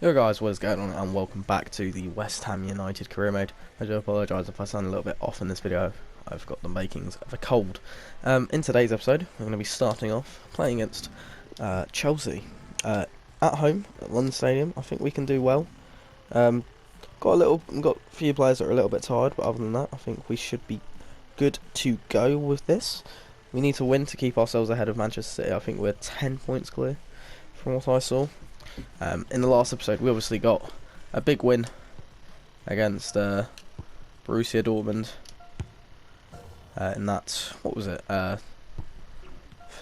Yo guys, what is going on, and welcome back to the West Ham United career mode. I do apologise if I sound a little bit off in this video. I've got the makings of a cold. In today's episode, I'm going to be starting off playing against Chelsea at home at London Stadium. I think we can do well. Got a few players that are a little bit tired, but other than that, I think we should be good to go with this. We need to win to keep ourselves ahead of Manchester City. I think we're 10 points clear from what I saw. In the last episode, we obviously got a big win against Borussia Dortmund. In that, what was it?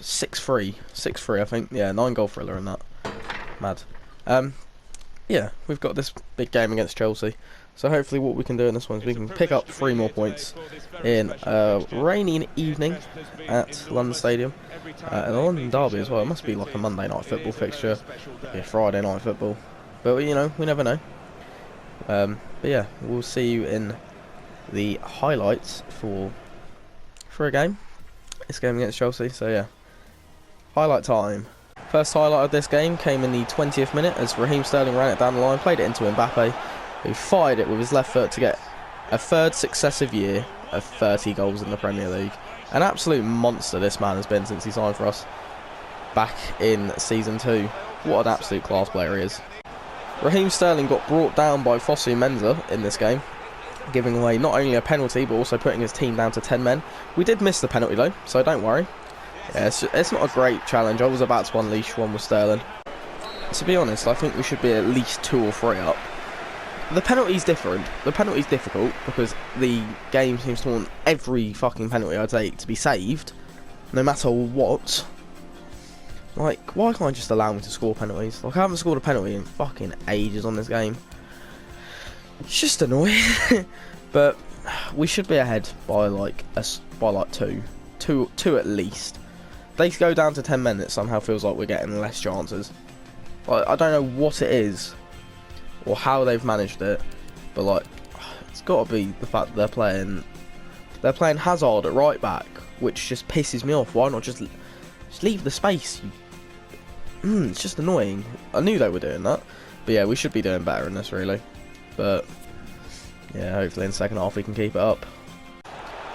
6-3, I think. Yeah, 9-goal thriller in that. Mad. Yeah, we've got this big game against Chelsea. So hopefully what we can do in this one is we can pick up 3 more points in a rainy evening at London Stadium. And a London derby as well. It must be like a Monday night football fixture. Maybe a Friday night football. But, you know, we never know. But yeah, we'll see you in the highlights for a game. This game against Chelsea, so yeah. Highlight time. First highlight of this game came in the 20th minute as Raheem Sterling ran it down the line, played it into Mbappe, who fired it with his left foot to get a third successive year of 30 goals in the Premier League. An absolute monster this man has been since he signed for us back in Season 2. What an absolute class player he is. Raheem Sterling got brought down by Fosu Mensah in this game, giving away not only a penalty but also putting his team down to 10 men. We did miss the penalty though, so don't worry. Yeah, it's not a great challenge. I was about to unleash one with Sterling. To be honest, I think we should be at least 2 or 3 up. The penalty's different. The penalty's difficult because the game seems to want every fucking penalty I take to be saved, no matter what. Like, why can't I just allow me to score penalties? Like, I haven't scored a penalty in fucking ages on this game. It's just annoying. But we should be ahead by like 2 at least. They go down to 10 men. It somehow feels like we're getting less chances. Like, I don't know what it is or how they've managed it, but like, it's got to be the fact that they're playing Hazard at right back, which just pisses me off. Why not just leave the space? It's just annoying. I knew they were doing that, but yeah, we should be doing better in this really. But yeah, hopefully in the second half we can keep it up.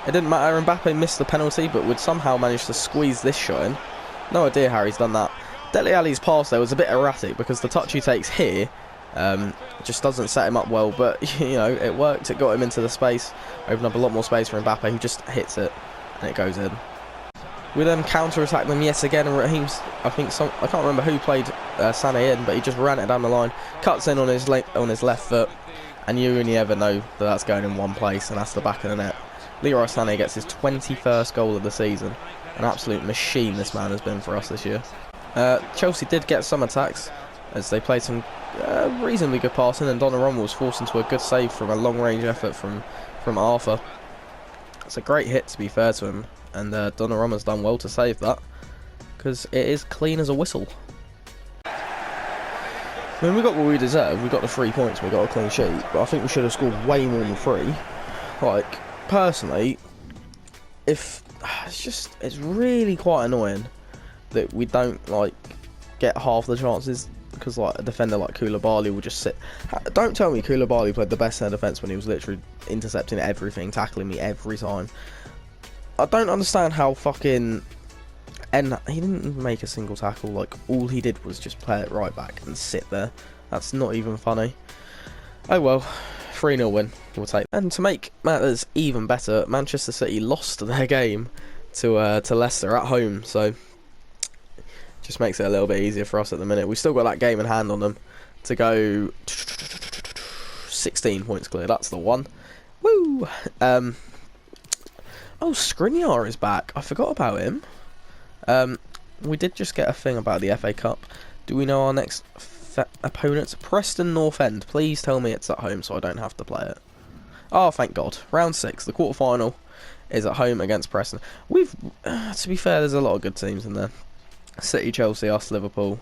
It didn't matter. Mbappe missed the penalty, but would somehow manage to squeeze this shot in. No idea how he's done that. Dele Alli's pass there was a bit erratic because the touch he takes here just doesn't set him up well, but you know, it worked. It got him into the space, opened up a lot more space for Mbappe, who just hits it and it goes in. We then counter-attack them yet again, and Raheem's, I can't remember who played Sané in, but he just ran it down the line, cuts in on his left foot, and you only ever know that that's going in one place, and that's the back of the net. Leroy Sané gets his 21st goal of the season. An absolute machine this man has been for us this year. Chelsea did get some attacks as they played some reasonably good passing, and Donnarumma was forced into a good save from a long-range effort from Arthur. It's a great hit, to be fair to him, and Donnarumma's done well to save that because it is clean as a whistle. I mean, we got what we deserved. We got the 3 points, we got a clean sheet, but I think we should have scored way more than 3. Like, personally, it's really quite annoying that we don't like get half the chances, because like a defender like Koulibaly will just sit. Don't tell me Koulibaly played the best centre defence when he was literally intercepting everything, tackling me every time. I don't understand how fucking. And he didn't even make a single tackle. Like, all he did was just play it right back and sit there. That's not even funny. Oh well, 3-0 win, we'll take. And to make matters even better, Manchester City lost their game to Leicester at home, so just makes it a little bit easier for us at the minute. We've still got that game in hand on them to go 16 points clear. That's the one. Woo! Oh, Skriniar is back. I forgot about him. We did just get a thing about the FA Cup. Do we know our next opponent? Preston North End. Please tell me it's at home so I don't have to play it. Oh, thank God. Round 6, the quarter-final is at home against Preston. We've, to be fair, there's a lot of good teams in there. City, Chelsea, us, Liverpool.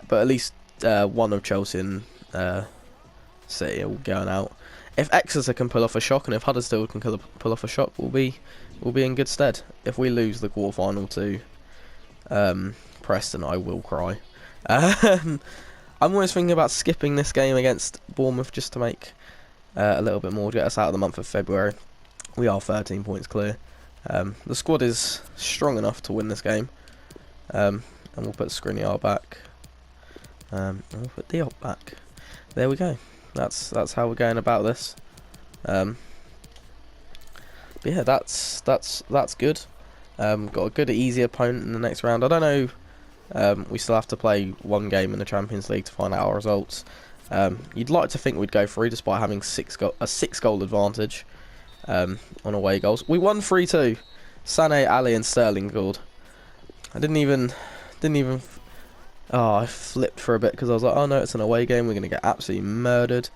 But at least one of Chelsea and City are going out. If Exeter can pull off a shock, and if Huddersfield can pull off a shock, we'll be in good stead. If we lose the quarter-final to Preston, I will cry. I'm always thinking about skipping this game against Bournemouth just to make a little bit more, to get us out of the month of February. We are 13 points clear. The squad is strong enough to win this game. And we'll put Skriniar back. And we'll put Diop back. There we go. That's how we're going about this. But yeah, that's good. Got a good, easy opponent in the next round. I don't know. We still have to play one game in the Champions League to find out our results. You'd like to think we'd go through despite having a 6-goal advantage on away goals. We won 3-2. Sané, Ali, and Sterling scored. I didn't even. Oh, I flipped for a bit because I was like, oh no, it's an away game. We're going to get absolutely murdered.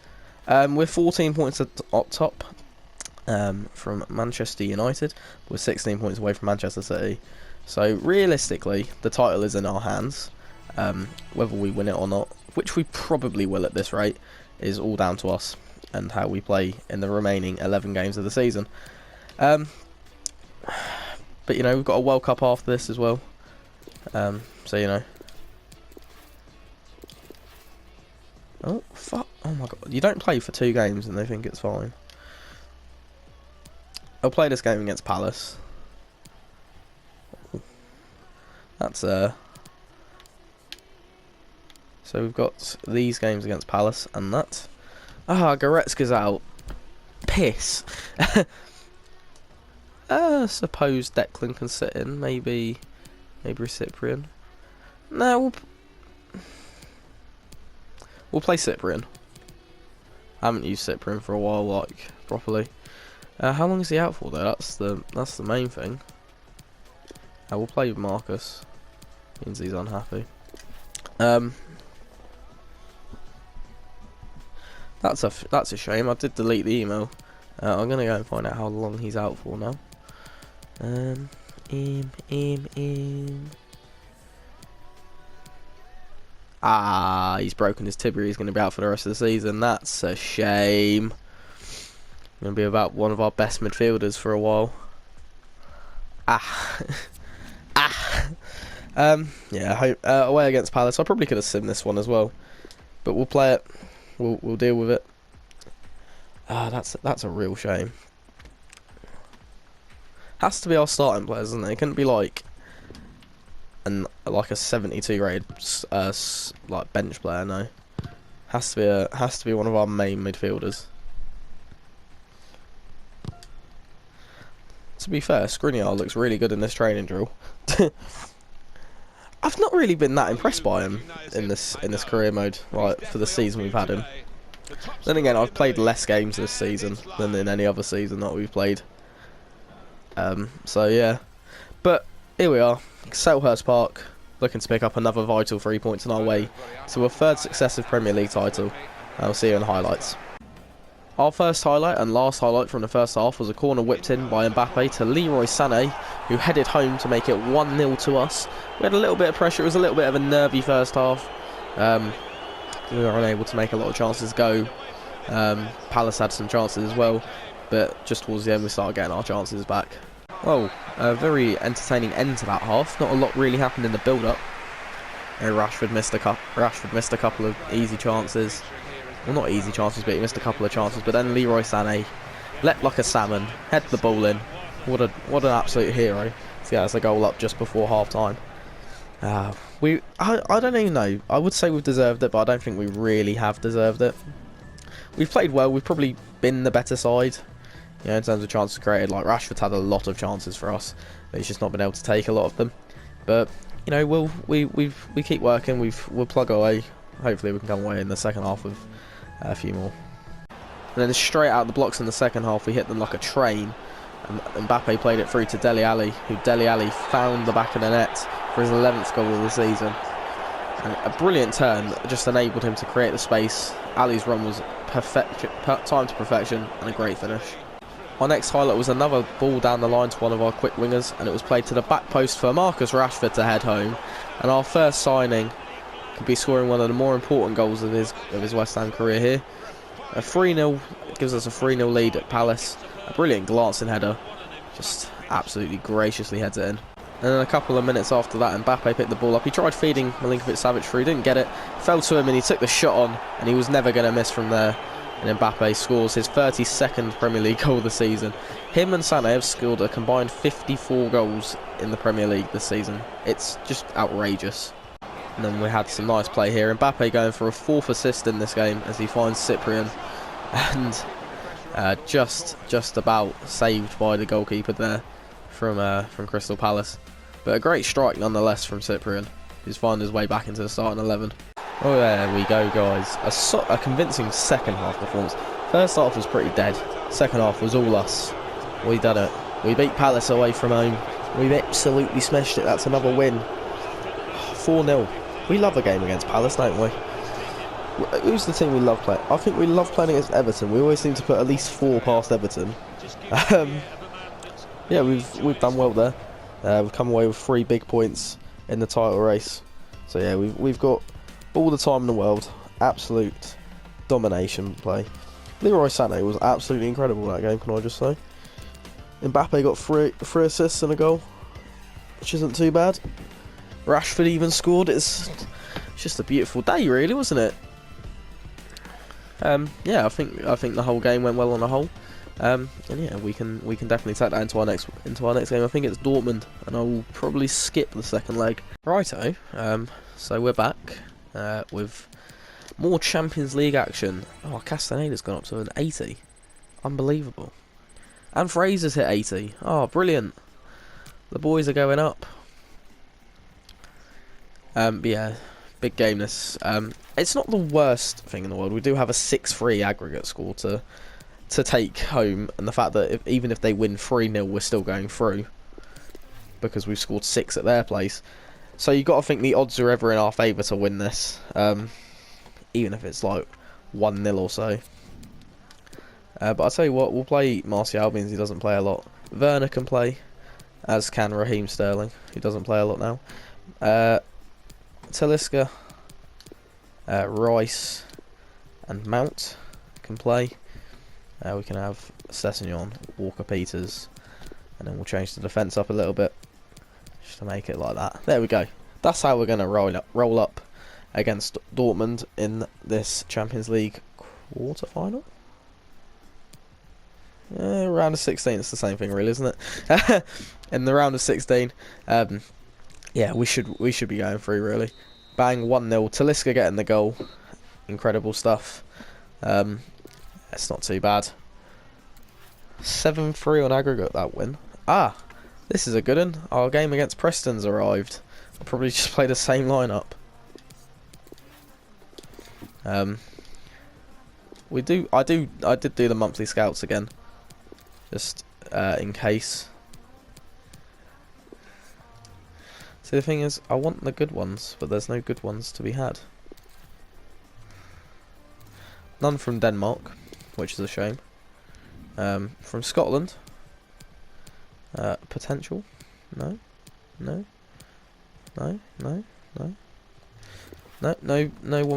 We're 14 points at top from Manchester United. We're 16 points away from Manchester City. So realistically, the title is in our hands. Whether we win it or not, which we probably will at this rate, is all down to us and how we play in the remaining 11 games of the season. But you know, we've got a World Cup after this as well. So you know. Oh fuck! Oh my god! You don't play for 2 games and they think it's fine. I'll play this game against Palace. That's So we've got these games against Palace and that. Ah, Goretzka's out. Piss. Suppose Declan can sit in. Maybe Cyprian. No, we'll play Cyprian. I haven't used Cyprian for a while, like properly. How long is he out for though? That's the main thing. We'll play with Marcus. Means he's unhappy. That's a shame. I did delete the email. I'm gonna go and find out how long he's out for now. Ah, he's broken his tibia. He's going to be out for the rest of the season. That's a shame. Going to be about one of our best midfielders for a while. Yeah. Away against Palace. I probably could have simmed this one as well, but we'll play it. We'll deal with it. That's a real shame. Has to be our starting players, isn't it? It couldn't be like a 72 rated like bench player. No, has to be one of our main midfielders. To be fair, Skriniar looks really good in this training drill. I've not really been that impressed by him in this career mode, right, for the season we've had him. Then again, I've played less games this season than in any other season that we've played. So yeah, but here we are, Selhurst Park, looking to pick up another vital 3 points on our way to a 3rd successive Premier League title. I'll see you in highlights. Our first highlight and last highlight from the first half was a corner whipped in by Mbappe to Leroy Sané, who headed home to make it 1-0 to us. We had a little bit of pressure. It was a little bit of a nervy first half. We were unable to make a lot of chances go. Palace had some chances as well, but just towards the end we started getting our chances back. Well, a very entertaining end to that half. Not a lot really happened in the build-up. Rashford missed a couple of easy chances. Well, not easy chances, but he missed a couple of chances. But then Leroy Sané leapt like a salmon, headed the ball in. What an absolute hero! So yeah, it's a goal up just before half time. I don't even know. I would say we've deserved it, but I don't think we really have deserved it. We've played well. We've probably been the better side, you know, in terms of chances created. Like Rashford's had a lot of chances for us, but he's just not been able to take a lot of them. But you know, we keep working. We'll plug away. Hopefully, we can come away in the second half with a few more. And then straight out the blocks in the second half, we hit them like a train. And Mbappe played it through to Dele Alli, who Dele Alli found the back of the net for his 11th goal of the season. And a brilliant turn just enabled him to create the space. Ali's run was timed to perfection and a great finish. Our next highlight was another ball down the line to one of our quick wingers, and it was played to the back post for Marcus Rashford to head home. And our first signing could be scoring one of the more important goals of his West Ham career here. A 3-0 gives us a 3-0 lead at Palace. A brilliant glancing header, just absolutely graciously heads it in. And then a couple of minutes after that, Mbappe picked the ball up. He tried feeding Milinkovic-Savic through, didn't get it. Fell to him and he took the shot on, and he was never going to miss from there. And Mbappe scores his 32nd Premier League goal of the season. Him and Sané have scored a combined 54 goals in the Premier League this season. It's just outrageous. And then we had some nice play here. Mbappe going for a 4th assist in this game as he finds Cyprian. And just about saved by the goalkeeper there from Crystal Palace. But a great strike nonetheless from Cyprian, who's found his way back into the starting 11. Oh, there we go, guys. A convincing second half performance. First half was pretty dead. Second half was all us. We done it. We beat Palace away from home. We've absolutely smashed it. That's another win. 4-0. We love a game against Palace, don't we? Who's the team we love playing? I think we love playing against Everton. We always seem to put at least 4 past Everton. Yeah, we've done well there. We've come away with 3 big points in the title race. So yeah, we've got all the time in the world. Absolute domination play. Leroy Sané was absolutely incredible that game, can I just say. Mbappe got 3 assists and a goal, which isn't too bad. Rashford even scored. It's just a beautiful day, really, wasn't it? Yeah, I think the whole game went well on the whole. And yeah, we can definitely take that into our next game. I think it's Dortmund, and I will probably skip the second leg. Righto. So we're back with more Champions League action. Oh, Castaneda's gone up to an 80. Unbelievable. And Fraser's hit 80. Oh, brilliant. The boys are going up. But yeah, big game this. It's not the worst thing in the world. We do have a 6-3 aggregate score to take home, and the fact that even if they win 3-0, we're still going through because we've scored 6 at their place. So you've got to think the odds are ever in our favour to win this, even if it's like 1-0 or so. But I'll tell you what, we'll play Martial means he doesn't play a lot. Werner can play, as can Raheem Sterling, who doesn't play a lot now. Talisca, Rice and Mount can play. We can have Sessegnon, Walker-Peters, and then we'll change the defence up a little bit just to make it like that. There we go. That's how we're going to roll up against Dortmund in this Champions League quarter-final. Round of 16, it's the same thing really, isn't it? In the round of 16, yeah, we should be going through really. Bang, 1-0. Talisca getting the goal. Incredible stuff. It's not too bad. 7-3 on aggregate, that win. Ah, this is a good one. Our game against Preston's arrived. I'll probably just play the same lineup. I did do the monthly scouts again, just in case. See, the thing is, I want the good ones, but there's no good ones to be had. None from Denmark, which is a shame. From Scotland, potential. No one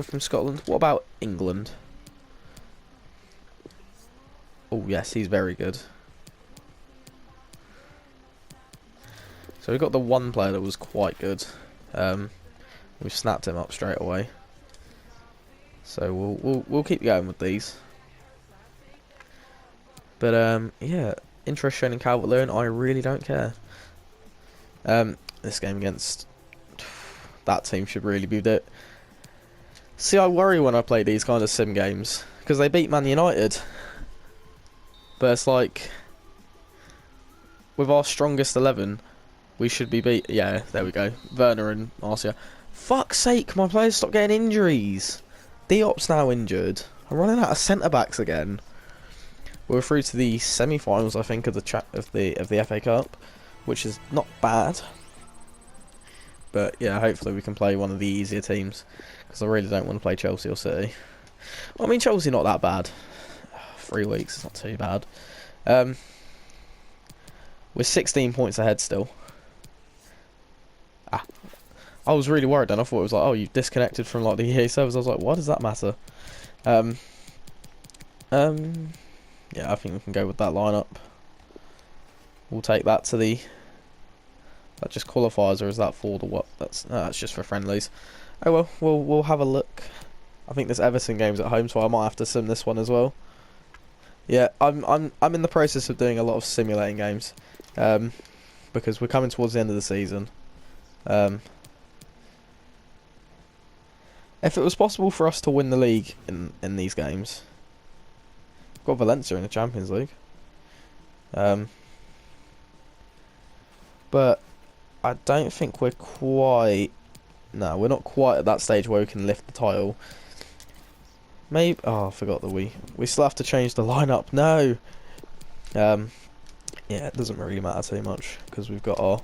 from Scotland. What about England? Oh yes, he's very good. So we got the one player that was quite good. We've snapped him up straight away. So we'll keep going with these. But yeah, interest shown in Calvert-Lewin. I really don't care. This game against that team should really be it. See, I worry when I play these kind of sim games because they beat Man United. But it's like with our strongest 11, we should be beat. Yeah, there we go. Werner and Martial. Fuck's sake, my players stop getting injuries. Diop's now injured. I'm running out of centre backs again. We're through to the semi-finals, I think, of the FA Cup, which is not bad. But yeah, hopefully we can play one of the easier teams because I really don't want to play Chelsea or City. Well, I mean, Chelsea not that bad. 3 weeks is not too bad. We're 16 points ahead still. I was really worried then. I thought it was like, oh, you've disconnected from like the EA servers. I was like, why does that matter? Yeah, I think we can go with that lineup. We'll take that to the That just qualifiers, or is that for the what? That's just for friendlies. Oh well, we'll have a look. I think this Everton game's at home, so I might have to sim this one as well. Yeah, I'm in the process of doing a lot of simulating games, because we're coming towards the end of the season. If it was possible for us to win the league in these games, we've got Valencia in the Champions League. But I don't think we're quite. No, we're not quite at that stage where we can lift the title. Maybe. Oh, I forgot that we still have to change the lineup. No. Yeah, it doesn't really matter too much because we've got our.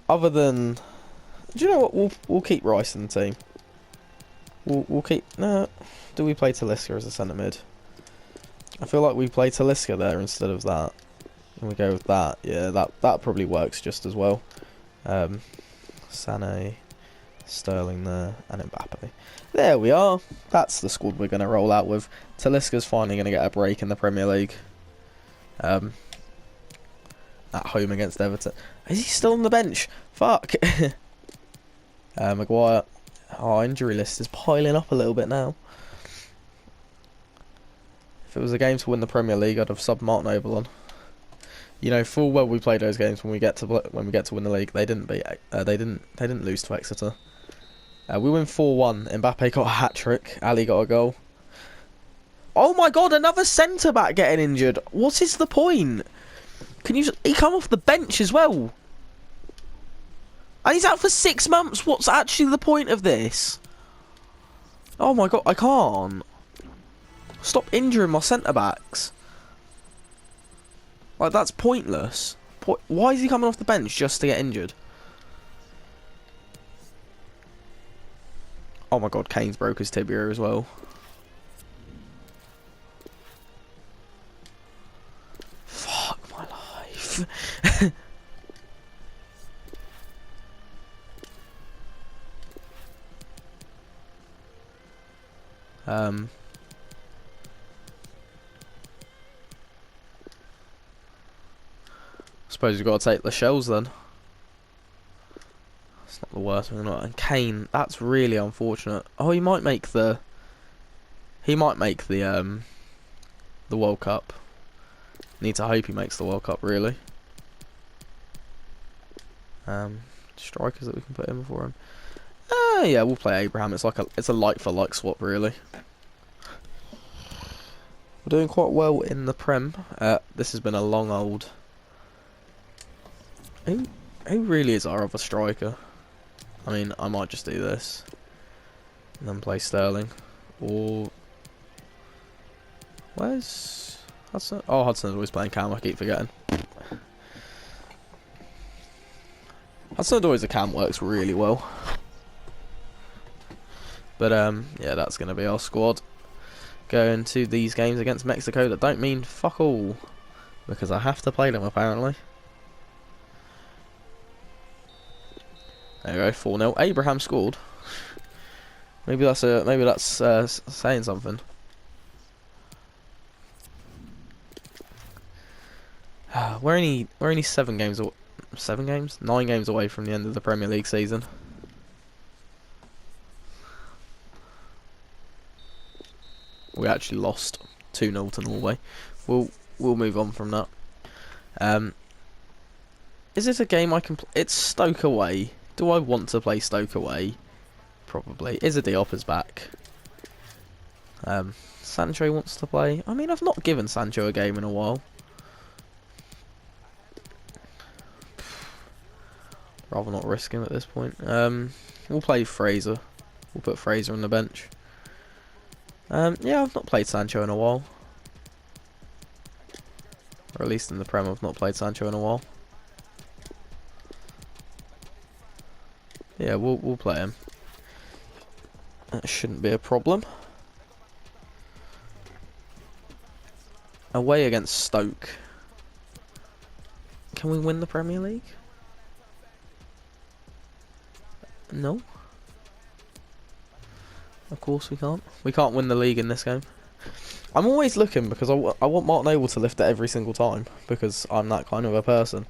Other than, do you know what? We'll keep Rice in the team. We'll keep. No, do we play Talisca as a centre mid? I feel like we play Talisca there instead of that. And we go with that. Yeah, that probably works just as well. Sané, Sterling there, and Mbappe. There we are. That's the squad we're going to roll out with. Talisca's finally going to get a break in the Premier League. At home against Everton. Is he still on the bench? Fuck. Maguire. Oh, injury list is piling up a little bit now. If it was a game to win the Premier League, I'd have subbed Martin Noble on. You know full well we play those games when we get to win the league. They didn't beat. They didn't lose to Exeter. We win 4-1. Mbappe got a hat trick. Ali got a goal. Oh my god! Another centre back getting injured. What is the point? He come off the bench as well? And he's out for 6 months. What's actually the point of this? Oh my god! I can't. Stop injuring my centre backs. Like, that's pointless. Why is he coming off the bench just to get injured? Oh my god, Kane's broke his tibia as well. Fuck my life. Suppose we've got to take the shells then. It's not the worst thing, not. And Kane, that's really unfortunate. Oh, he might make the. He might make the World Cup. Need to hope he makes the World Cup, really. Strikers that we can put in for him. Yeah, we'll play Abraham. It's a like for like swap, really. We're doing quite well in the Prem. This has been a long old. Who really is our other striker? I mean, I might just do this. And then play Sterling. Or... Where's... Hudson? Oh, Hudson's always playing cam, I keep forgetting. Hudson always a cam works really well. But, yeah, that's going to be our squad. Going to these games against Mexico that don't mean fuck all. Because I have to play them, apparently. There we go, 4-0. Abraham scored. Maybe that's saying something. We're only 9 games away from the end of the Premier League season. We actually lost 2-0 to Norway. We'll move on from that. Is this a game I can play? It's Stoke away. Do I want to play Stoke away? Probably. Is a Diop is back. Sancho wants to play. I mean, I've not given Sancho a game in a while. Rather not risk him at this point. We'll play Fraser. We'll put Fraser on the bench. Yeah, I've not played Sancho in a while. Or at least in the Prem, I've not played Sancho in a while. Yeah, we'll play him. That shouldn't be a problem. Away against Stoke. Can we win the Premier League? No. Of course we can't. We can't win the league in this game. I'm always looking because I want Martin Noble to lift it every single time because I'm that kind of a person.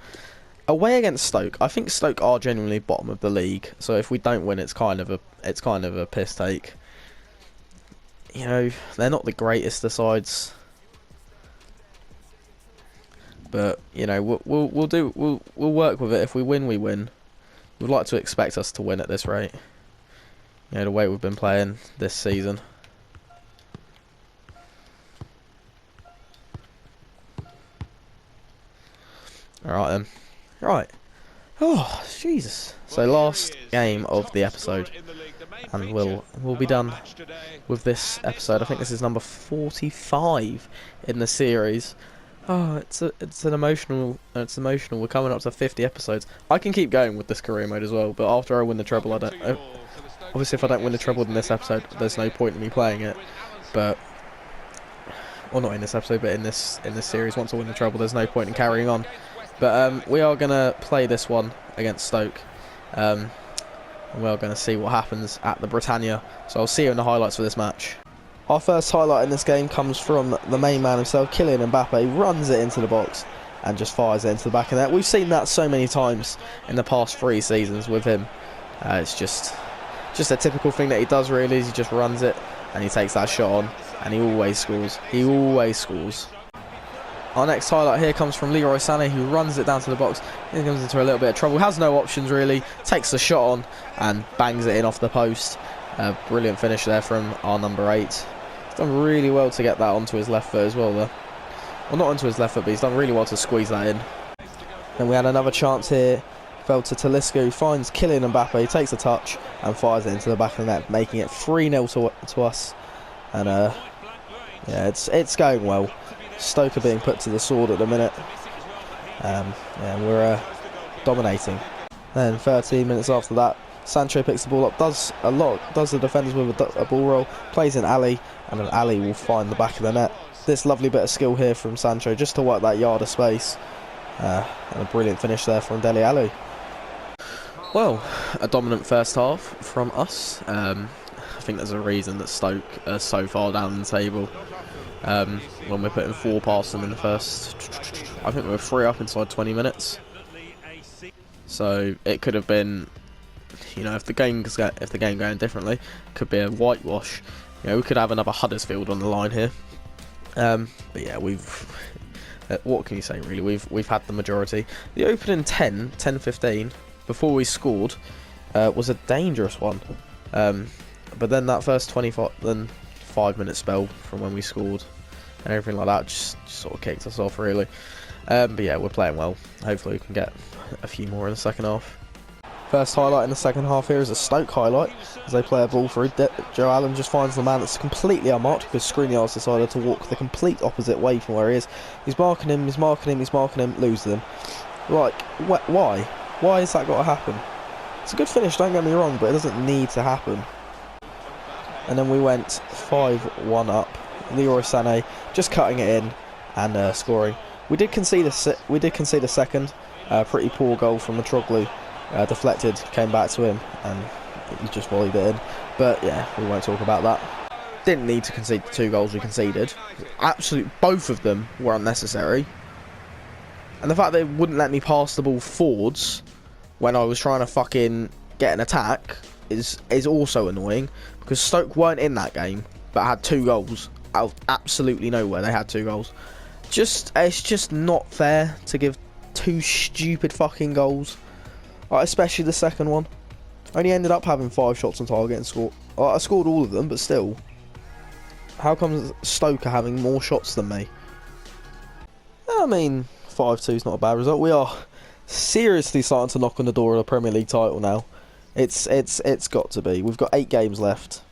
away against Stoke. I think Stoke are genuinely bottom of the league. So if we don't win, it's kind of a piss take. You know, they're not the greatest of sides, but you know, we'll work with it. If we win, we win. We'd like to expect us to win at this rate. You know, the way we've been playing this season. Alright then. Right. Oh, Jesus. So last game of the episode. And we'll be done with this episode. I think this is number 45 in the series. Oh, it's emotional. We're coming up to 50 episodes. I can keep going with this career mode as well, but after I win the treble, I don't. Obviously, if I don't win the treble in this episode, there's no point in me playing it. But, or not in this episode, but in this series, once I win the treble, there's no point in carrying on. But we are gonna play this one against Stoke. And we're going to see what happens at the Britannia. So I'll see you in the highlights for this match. Our first highlight in this game comes from the main man himself, Kylian Mbappe. Runs it into the box and just fires it into the back of the net. We've seen that so many times in the past 3 seasons with him. It's just a typical thing that he does, really. Is he just runs it and he takes that shot on and he always scores. He always scores. Our next highlight here comes from Leroy Sané, who runs it down to the box. He comes into a little bit of trouble. Has no options, really. Takes the shot on and bangs it in off the post. Brilliant finish there from our number 8. He's done really well to get that onto his left foot as well, though. Well, not onto his left foot, but he's done really well to squeeze that in. Then we had another chance here. Fell to Talisca, who finds Kylian Mbappe, takes a touch and fires it into the back of the net, making it 3-0 to us. And yeah, it's going well. Stoke are being put to the sword at the minute. Yeah, we're dominating. Then 13 minutes after that, Sancho picks the ball up, does the defenders with a ball roll, plays in Ali, and then Ali will find the back of the net. This lovely bit of skill here from Sancho just to work that yard of space. And a brilliant finish there from Dele Alli. Well, a dominant first half from us. I think there's a reason that Stoke are so far down the table. When we're putting 4 past them in the first, I think we were 3 up inside 20 minutes. So it could have been, you know, if the game going differently, could be a whitewash. You know, we could have another Huddersfield on the line here. But yeah, what can you say really? We've had the majority. The opening 10-15 before we scored was a dangerous one. But then that first 5-minute spell from when we scored and everything like that just sort of kicked us off, really. But yeah, we're playing well. Hopefully we can get a few more in the second half. First highlight in the second half here is a Stoke highlight as they play a ball through. Joe Allen just finds the man that's completely unmarked because Skriniar's decided to walk the complete opposite way from where he is. He's marking him, loses him. Like, why? Why has that got to happen? It's a good finish, don't get me wrong, but it doesn't need to happen. And then we went 5-1 up. Leroy Sané just cutting it in and scoring. We did concede a second. Pretty poor goal from Mitroglou. Deflected, came back to him, and he just volleyed it in. But yeah, we won't talk about that. Didn't need to concede the 2 goals we conceded. Both of them were unnecessary. And the fact they wouldn't let me pass the ball forwards when I was trying to fucking get an attack is also annoying, because Stoke weren't in that game but had 2 goals out of absolutely nowhere. They had 2 goals. It's just not fair to give 2 stupid fucking goals, especially the second one. I only ended up having 5 shots on target and scored. I scored all of them, but still, how come Stoke are having more shots than me? I mean, 5-2 is not a bad result. We are seriously starting to knock on the door of the Premier League title now. It's got to be. We've got 8 games left.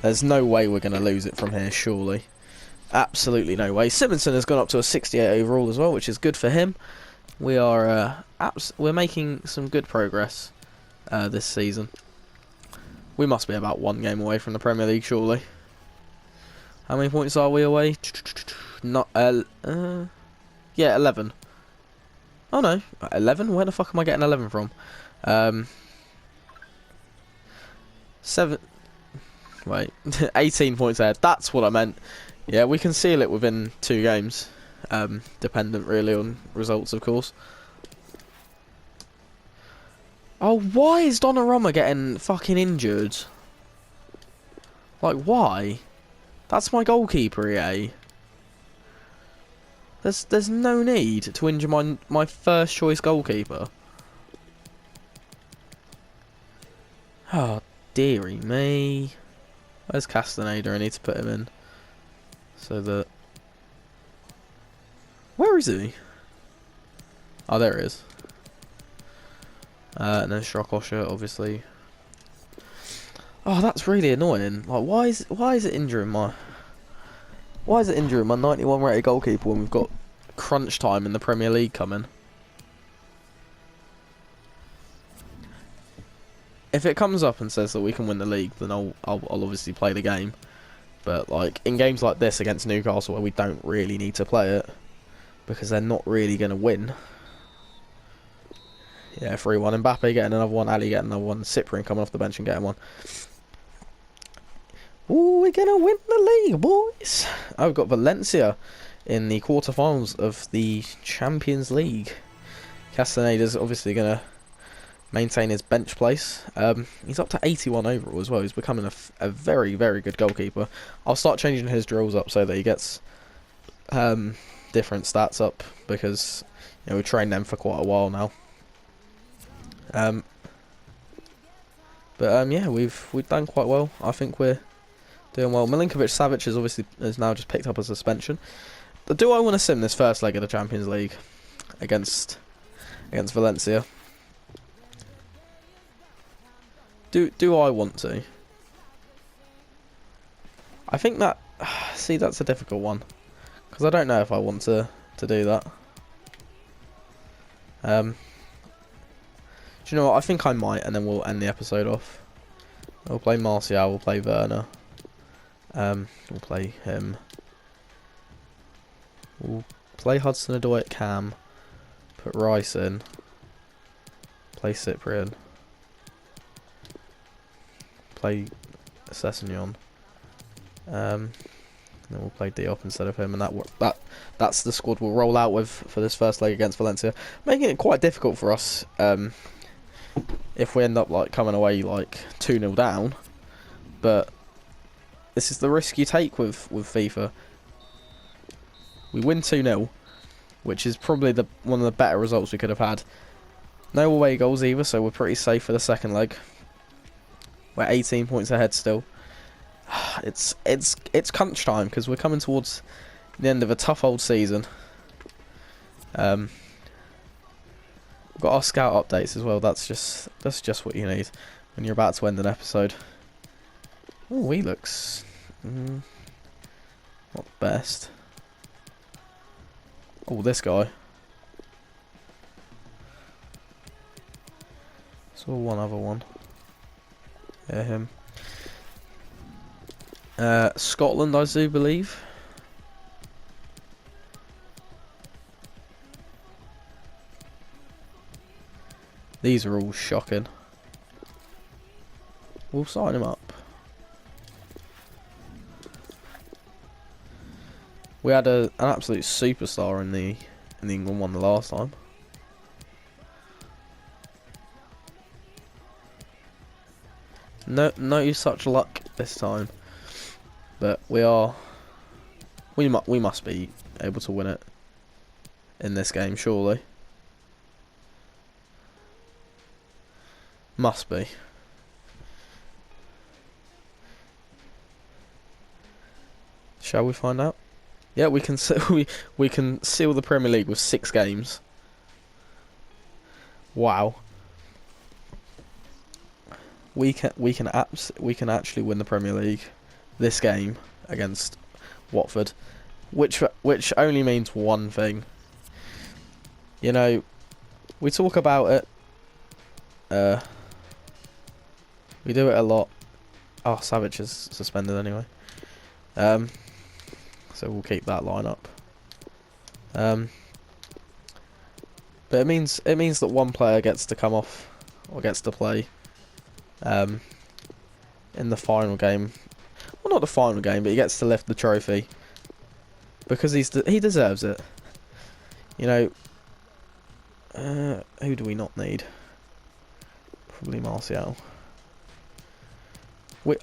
There's no way we're going to lose it from here, surely. Absolutely no way. Simonson has gone up to a 68 overall as well, which is good for him. We are we're making some good progress this season. We must be about 1 game away from the Premier League, surely. How many points are we away? Not yeah, 11. Oh no, 11? Where the fuck am I getting 11 from? 7. Wait, 18 points there. That's what I meant. Yeah, we can seal it within 2 games. Dependent really on results, of course. Oh, why is Donnarumma getting fucking injured? Like, why? That's my goalkeeper, EA. There's no need to injure my first choice goalkeeper. Oh, dearie me. Where's Castaneda? I need to put him in. So that... Where is he? Oh, there he is. And then Strakosha, obviously. Oh, that's really annoying. Like, why is it injuring my 91 rated goalkeeper when we've got crunch time in the Premier League coming? If it comes up and says that we can win the league, then I'll obviously play the game. But like in games like this against Newcastle, where we don't really need to play it because they're not really going to win. Yeah, 3-1. Mbappe getting another one. Ali getting another one. Cyprian coming off the bench and getting one. Ooh, we're going to win the league, boys. I've got Valencia in the quarterfinals of the Champions League. Castaneda's obviously going to maintain his bench place. He's up to 81 overall as well. He's becoming a very, very good goalkeeper. I'll start changing his drills up so that he gets different stats up because we've trained them for quite a while now. Yeah, we've done quite well. I think we're doing well. Milinkovic-Savic is now just picked up a suspension. But do I want to sim this first leg of the Champions League against Valencia? Do I want to? I think that... See, that's a difficult one. Because I don't know if I want to do that. Do you know what? I think I might, and then we'll end the episode off. We'll play Martial, we'll play Werner. We'll play him. We'll play Hudson-Odoi at cam. Put Rice in. Play Cyprian. Play Sessegnon. Then we'll play Diop instead of him, and that's the squad we'll roll out with for this first leg against Valencia, making it quite difficult for us if we end up like coming away like 2-0 down. But this is the risk you take with FIFA. We win 2-0, which is probably one of the better results we could have had. No away goals either, so we're pretty safe for the second leg. We're 18 points ahead still. It's crunch time because we're coming towards the end of a tough old season. We've got our scout updates as well. That's just what you need when you're about to end an episode. Oh, he looks not the best. Oh, this guy. Saw one other one. Yeah, him. Scotland, I do believe. These are all shocking. We'll sign him up. We had an absolute superstar in the England one the last time. No such luck this time, but we must be able to win it in this game, surely. Must be. Shall we find out? Yeah, we can we can seal the Premier League with 6 games. Wow. We can actually win the Premier League this game against Watford, which only means one thing. You know, we talk about it. We do it a lot. Oh, Savage is suspended anyway. So we'll keep that line up. But it means that one player gets to come off or gets to play in the final game. Well, not the final game, but he gets to lift the trophy because he deserves it. You know, who do we not need? Probably Martial.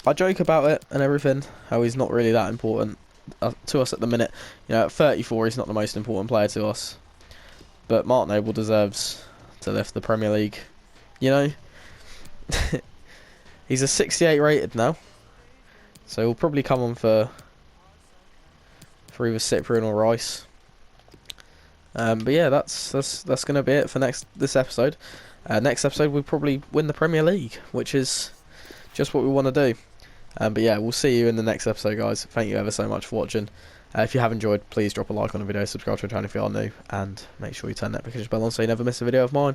I joke about it and everything, how he's not really that important to us at the minute. You know, at 34, he's not the most important player to us. But Mark Noble deserves to lift the Premier League. You know, he's a 68 rated now, so he'll probably come on for either Cyprian or Rice. But yeah, that's gonna be it for this episode. Next episode, we'll probably win the Premier League, which is just what we want to do. But yeah, we'll see you in the next episode, guys. Thank you ever so much for watching. If you have enjoyed, please drop a like on the video, subscribe to the channel if you are new, and make sure you turn that notification bell on so you never miss a video of mine.